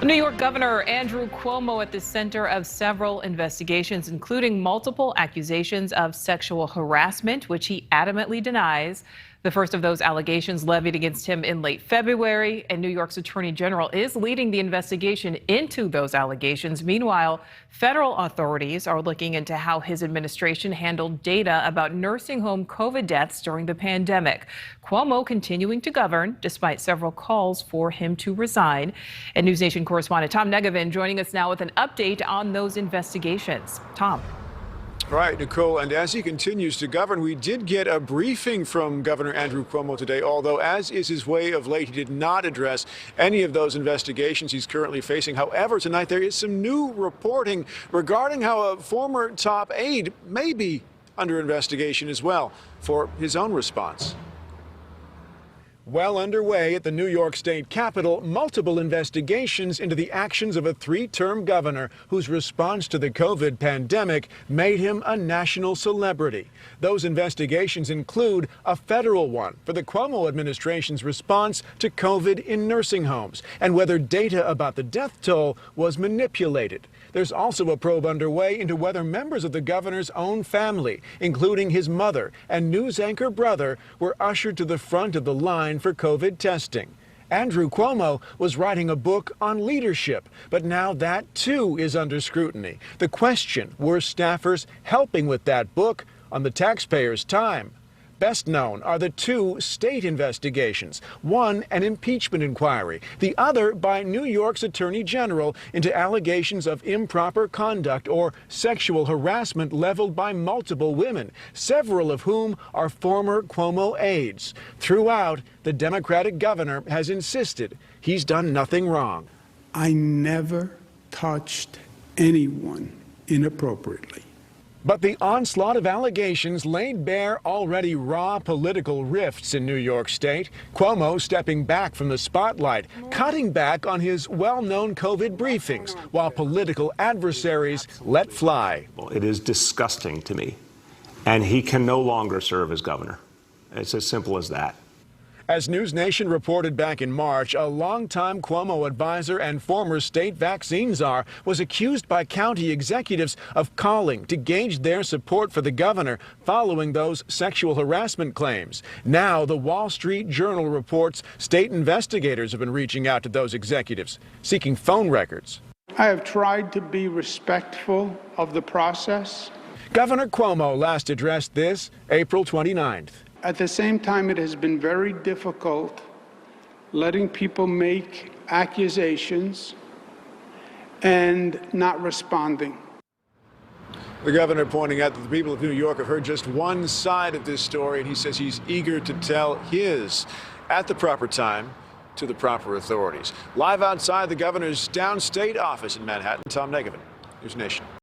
New York Governor Andrew Cuomo at the center of several investigations, including multiple accusations of sexual harassment, which he adamantly denies. The first of those allegations levied against him in late February, and New York's Attorney General is leading the investigation into those allegations. Meanwhile, federal authorities are looking into how his administration handled data about nursing home COVID deaths during the pandemic. Cuomo continuing to govern despite several calls for him to resign. And NewsNation correspondent Tom Negevin joining us now with an update on those investigations. Tom. Right, Nicole, and as he continues to govern, we did get a briefing from Governor Andrew Cuomo today, although, as is his way of late, he did not address any of those investigations he's currently facing. However, tonight there is some new reporting regarding how a former top aide may be under investigation as well for his own response. Well underway at the New York State Capitol, multiple investigations into the actions of a three-term governor whose response to the COVID pandemic made him a national celebrity. Those investigations include a federal one for the Cuomo administration's response to COVID in nursing homes and whether data about the death toll was manipulated. There's also a probe underway into whether members of the governor's own family, including his mother and news anchor brother, were ushered to the front of the line for COVID testing. Andrew Cuomo was writing a book on leadership, but now that too is under scrutiny. The question, were staffers helping with that book on the taxpayers' time? Best known are the two state investigations, one an impeachment inquiry, the other by New York's Attorney General into allegations of improper conduct or sexual harassment leveled by multiple women, several of whom are former Cuomo aides. Throughout, the Democratic governor has insisted he's done nothing wrong. I never touched anyone inappropriately. But the onslaught of allegations laid bare already raw political rifts in New York State. Cuomo stepping back from the spotlight, cutting back on his well-known COVID briefings, while political adversaries let fly. It is disgusting to me, and he can no longer serve as governor. It's as simple as that. As NewsNation reported back in March, a longtime Cuomo advisor and former state vaccine czar was accused by county executives of calling to gauge their support for the governor following those sexual harassment claims. Now, the Wall Street Journal reports state investigators have been reaching out to those executives, seeking phone records. I have tried to be respectful of the process. Governor Cuomo last addressed this April 29th. At the same time, it has been very difficult letting people make accusations and not responding. The governor pointing out that the people of New York have heard just one side of this story, and he says he's eager to tell his at the proper time to the proper authorities. Live outside the governor's downstate office in Manhattan, Tom Negevin, NewsNation.